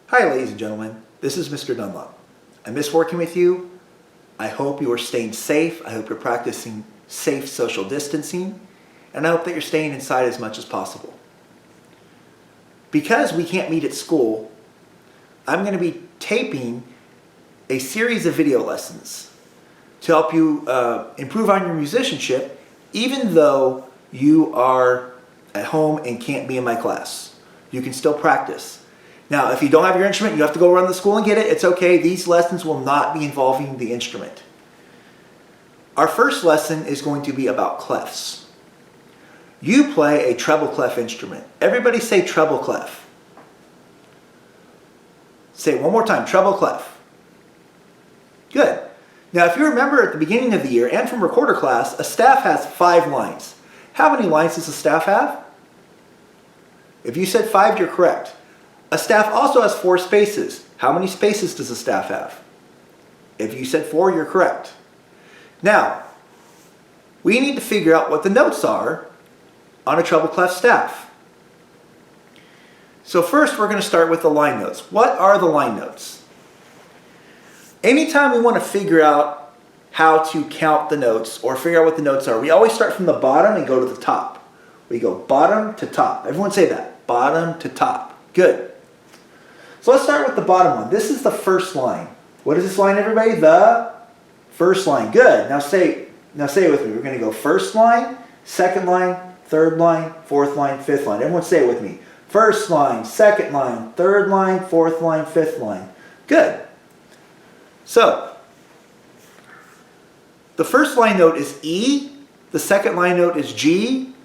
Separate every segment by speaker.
Speaker 1: Hi ladies and gentlemen, this is Mr. Dunlop. I miss working with you. I hope you are staying safe. I hope you're practicing safe social distancing. And I hope that you're staying inside as much as possible. Because we can't meet at school, I'm going to be taping a series of video lessons to help you improve on your musicianship, even though you are at home and can't be in my class. You can still practice. Now, if you don't have your instrument, you have to go run to school and get it. It's okay. These lessons will not be involving the instrument. Our first lesson is going to be about clefs. You play a treble clef instrument. Everybody say treble clef. Say it one more time, treble clef. Good. Now, if you remember at the beginning of the year and from recorder class, a staff has 5 lines. How many lines does a staff have? If you said 5, you're correct. A staff also has 4 spaces. How many spaces does a staff have? If you said 4, you're correct. Now, we need to figure out what the notes are on a treble clef staff. So first we're going to start with the line notes. What are the line notes? Anytime we want to figure out how to count the notes or figure out what the notes are, we always start from the bottom and go to the top. We go bottom to top. Everyone say that. Bottom to top. Good. So let's start with the bottom one. This is the first line. What is this line, everybody? The first line. Good. Now say it with me. We're going to go first line, second line, third line, fourth line, fifth line. Everyone say it with me. First line, second line, third line, fourth line, fifth line. Good. So, the first line note is E. The second line note is G.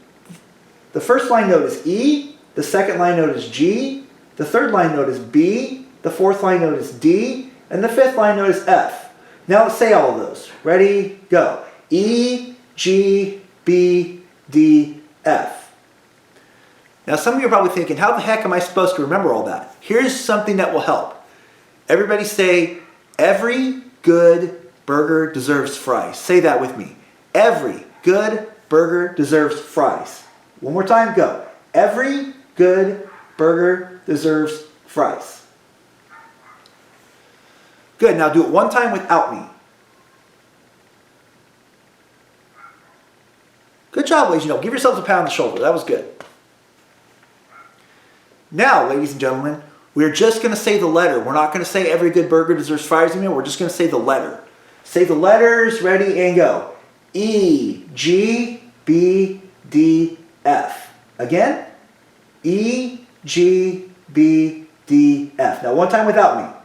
Speaker 1: The first line note is E. The second line note is G. The third line note is B. The fourth line note is D. And the fifth line note is F. Now let's say all of those. Ready? Go. E, G, B, D, F. Now some of you are probably thinking, how the heck am I supposed to remember all that? Here's something that will help. Everybody say, every good burger deserves fries. Say that with me. Every good burger deserves fries. One more time, go. Every good burger deserves fries. Good, now do it one time without me. Good job, ladies and gentlemen. Give yourselves a pat on the shoulder. That was good. Now, ladies and gentlemen, we're just going to say the letter. We're not going to say every good burger deserves fries anymore. We're just going to say the letter. Say the letters, ready, and go. E, G, B, D, F. Again. E, G, B, D, F. Now one time without me.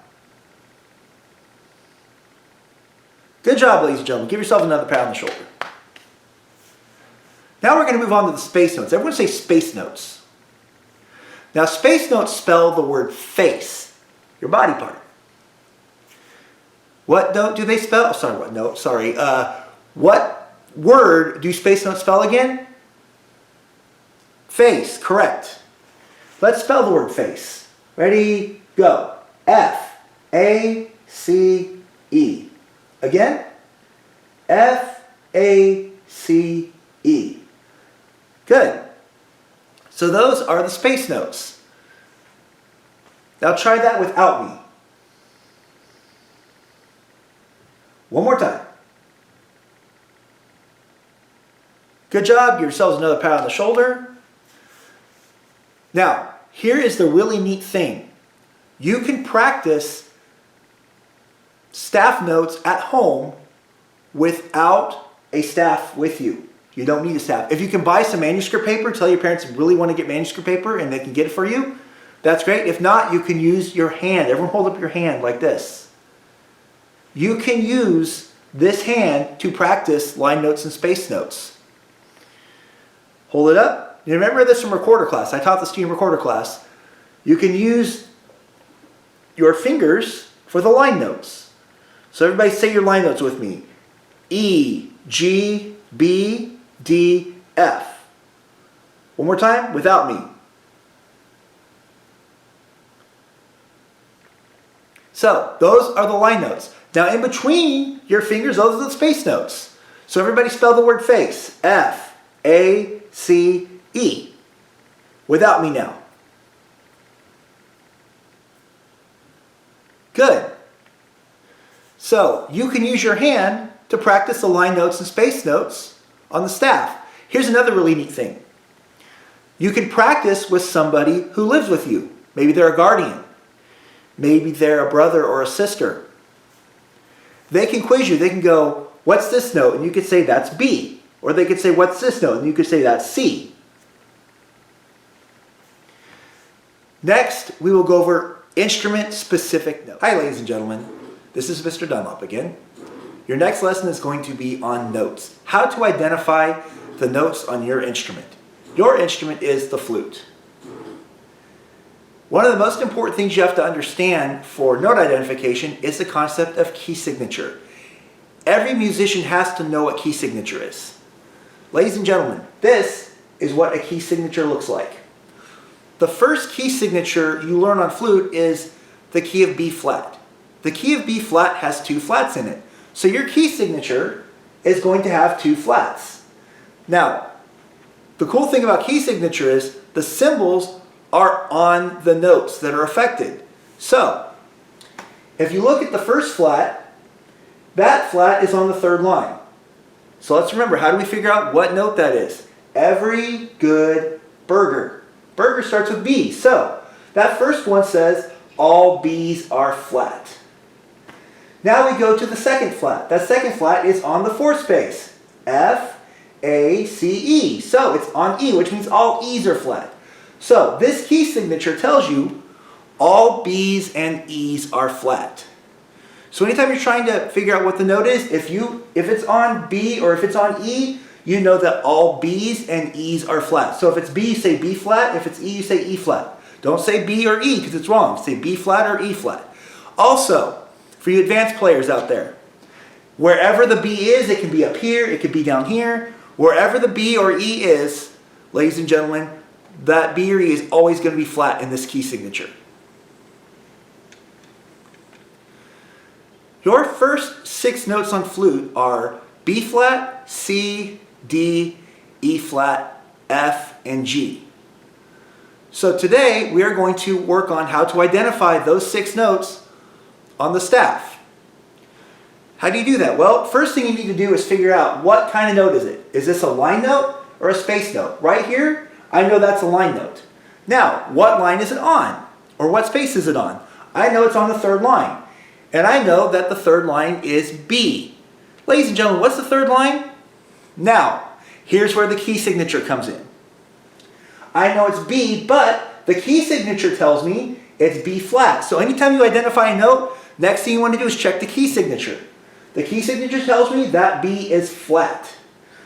Speaker 1: Good job, ladies and gentlemen. Give yourself another pat on the shoulder. Now we're going to move on to the space notes. Everyone say space notes. Now space notes spell the word face, your body part. What note do they spell? Sorry, what note? Sorry. What word do space notes spell again? Face, correct. Let's spell the word face. Ready, go. F, A, C, E. Again. F, A, C, E. Good. So those are the space notes. Now try that without me. One more time. Good job. Give yourselves another pat on the shoulder. Now, here is the really neat thing. You can practice staff notes at home without a staff with you. You don't need a staff. If you can buy some manuscript paper, tell your parents you really want to get manuscript paper and they can get it for you, that's great. If not, you can use your hand. Everyone hold up your hand like this. You can use this hand to practice line notes and space notes. Hold it up. You remember this from recorder class. I taught this to you in recorder class. You can use your fingers for the line notes. So everybody say your line notes with me. E, G, B, D, F. One more time without me. So those are the line notes. Now in between your fingers, those are the space notes. So everybody spell the word face. F, A, C, E. Without me now. Good. So you can use your hand to practice the line notes and space notes on the staff. Here's another really neat thing. You can practice with somebody who lives with you. Maybe they're a guardian. Maybe they're a brother or a sister. They can quiz you. They can go, what's this note? And you could say, that's B. Or they could say, what's this note? And you could say, that's C. Next, we will go over instrument-specific notes. Hi, ladies and gentlemen. This is Mr. Dunlop again. Your next lesson is going to be on notes. How to identify the notes on your instrument. Your instrument is the flute. One of the most important things you have to understand for note identification is the concept of key signature. Every musician has to know what key signature is. Ladies and gentlemen, this is what a key signature looks like. The first key signature you learn on flute is the key of B flat. The key of B flat has 2 flats in it. So your key signature is going to have 2 flats. Now, the cool thing about key signature is the symbols are on the notes that are affected. So, if you look at the first flat, that flat is on the 3rd line. So let's remember, how do we figure out what note that is? Every good burger. Burger starts with B. So, that first one says all B's are flat. Now we go to the second flat. That second flat is on the 4th space. F, A, C, E. So it's on E, which means all E's are flat. So this key signature tells you all B's and E's are flat. So anytime you're trying to figure out what the note is, if it's on B or if it's on E, you know that all B's and E's are flat. So if it's B, you say B flat. If it's E, you say E flat. Don't say B or E because it's wrong. Say B flat or E flat. Also, for you advanced players out there, wherever the B is, it can be up here, it could be down here. Wherever the B or E is, ladies and gentlemen, that B or E is always going to be flat in this key signature. Your first 6 notes on flute are B flat, C, D, E flat, F, and G. So today we are going to work on how to identify those 6 notes on the staff. How do you do that? Well, first thing you need to do is figure out what kind of note is it. Is this a line note or a space note? Right here, I know that's a line note. Now, what line is it on? Or what space is it on? I know it's on the 3rd line. And I know that the 3rd line is B. Ladies and gentlemen, what's the 3rd line? Now, here's where the key signature comes in. I know it's B, but the key signature tells me it's B flat. So anytime you identify a note, next thing you want to do is check the key signature. The key signature tells me that B is flat.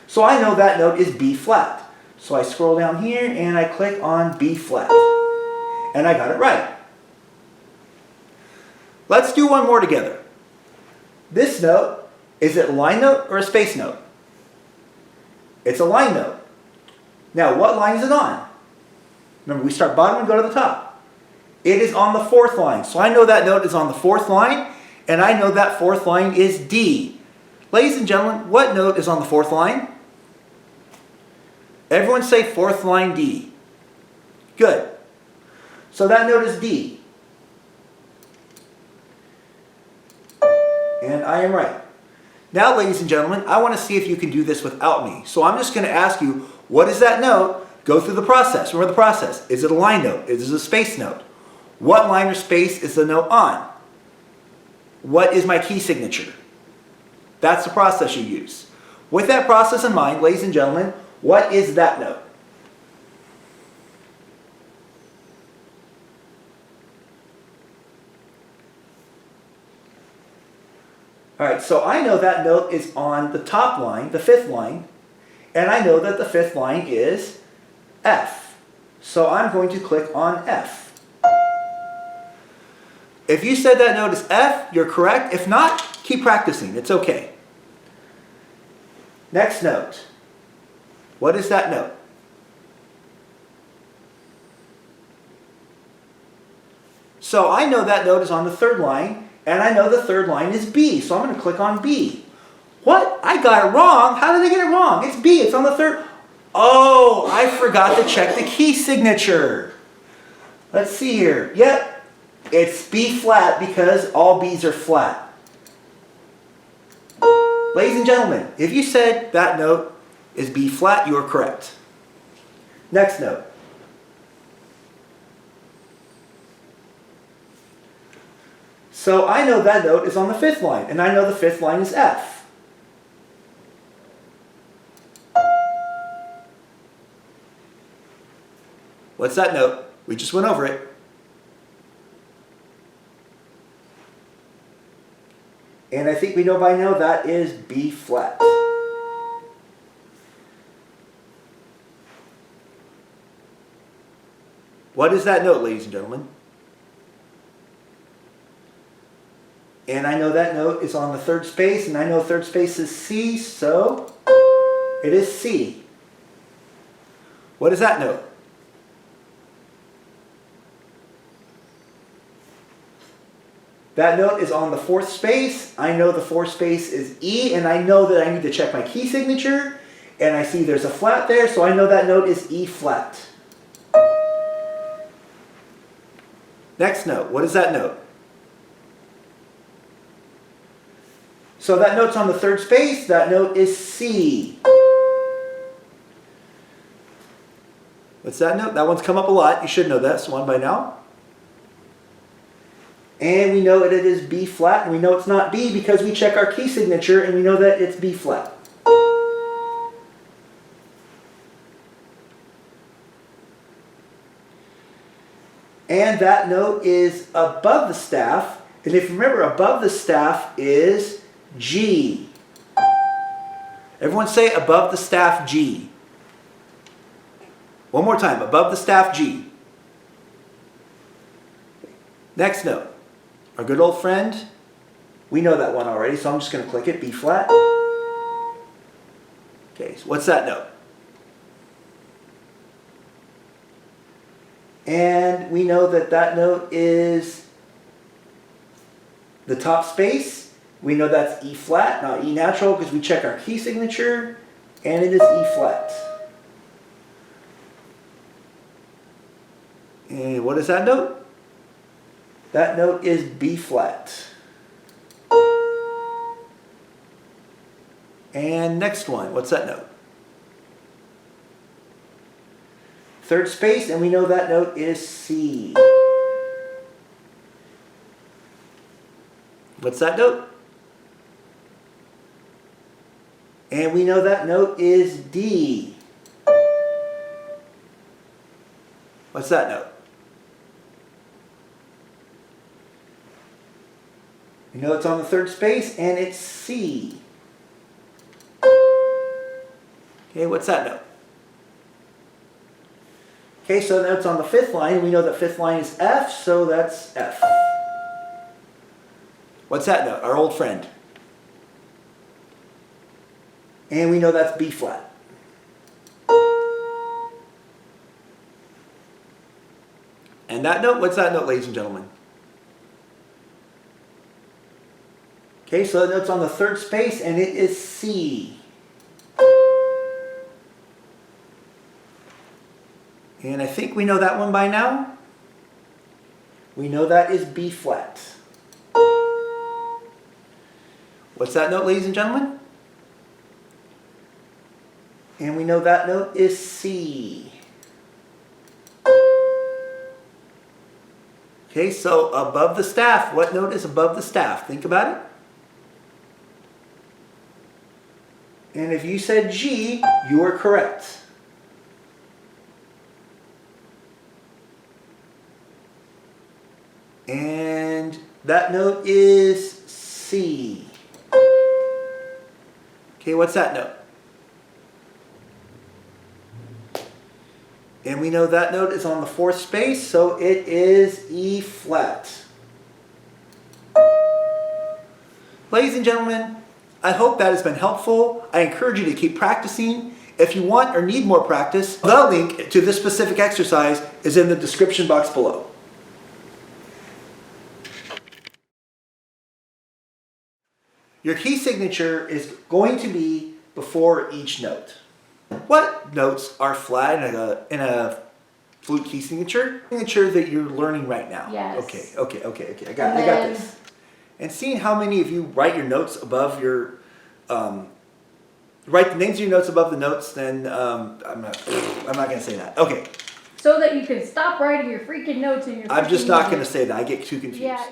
Speaker 1: So I know that note is B flat. So I scroll down here and I click on B flat. And I got it right. Let's do one more together. This note, is it a line note or a space note? It's a line note. Now, what line is it on? Remember, we start bottom and go to the top. It is on the 4th line. So I know that note is on the 4th line, and I know that 4th line is D. Ladies and gentlemen, what note is on the 4th line? Everyone say 4th line D. Good. So that note is D. And I am right. Now, ladies and gentlemen, I want to see if you can do this without me. So I'm just going to ask you, what is that note? Go through the process. Remember the process. Is it a line note? Is it a space note? What line or space is the note on? What is my key signature? That's the process you use. With that process in mind, ladies and gentlemen, what is that note? Alright, so I know that note is on the top line, the 5th line, and I know that the 5th line is F. So I'm going to click on F. If you said that note is F, you're correct. If not, keep practicing. It's okay. Next note. What is that note? So I know that note is on the 3rd line, and I know the 3rd line is B. So I'm going to click on B. What? I got it wrong. How did I get it wrong? It's B. It's on the 3rd. Oh, I forgot to check the key signature. Let's see here. Yep. It's B flat because all B's are flat. Ladies and gentlemen, if you said that note is B flat, you are correct. Next note. So I know that note is on the 5th line, and I know the 5th line is F. What's that note? We just went over it. And I think we know by now that is B flat. What is that note, ladies and gentlemen? And I know that note is on the 3rd space, and I know 3rd space is C, so it is C. What is that note? That note is on the 4th space. I know the 4th space is E, and I know that I need to check my key signature, and I see there's a flat there, so I know that note is E flat. Next note, what is that note? So that note's on the 3rd space, that note is C. What's that note? That one's come up a lot. You should know this one by now. And we know that it is B flat, and we know it's not B because we check our key signature and we know that it's B flat. And that note is above the staff, and if you remember, above the staff is G. Everyone say above the staff G. One more time, above the staff G. Next note. Our good old friend, we know that one already, so I'm just going to click it, B flat. Okay, so what's that note? And we know that that note is the top space. We know that's E flat, not E natural, because we check our key signature, and it is E flat. And what is that note? That note is B flat. And next one, what's that note? 3rd space, and we know that note is C. What's that note? And we know that note is D. What's that note? We know it's on the 3rd space, and it's C. Okay, what's that note? Okay, so now it's on the 5th line. We know that 5th line is F, so that's F. What's that note? Our old friend. And we know that's B flat. And that note, what's that note, ladies and gentlemen? Okay, so that note's on the 3rd space, and it is C. And I think we know that one by now. We know that is B flat. What's that note, ladies and gentlemen? And we know that note is C. Okay, so above the staff, what note is above the staff? Think about it. And if you said G, you are correct. And that note is C. Okay, what's that note? And we know that note is on the 4th space, so it is E flat. Ladies and gentlemen, I hope that has been helpful. I encourage you to keep practicing. If you want or need more practice, the link to this specific exercise is in the description box below. Your key signature is going to be before each note. What notes are flat in a flute key signature that you're learning right now.
Speaker 2: Yes.
Speaker 1: Okay. I got this. And seeing how many of you write your notes above your, write the names of your notes above the notes, then I'm not gonna say that. Okay.
Speaker 2: So that you can stop writing your freaking notes in your.
Speaker 1: I'm just not gonna say that. I get too confused.
Speaker 2: Yeah.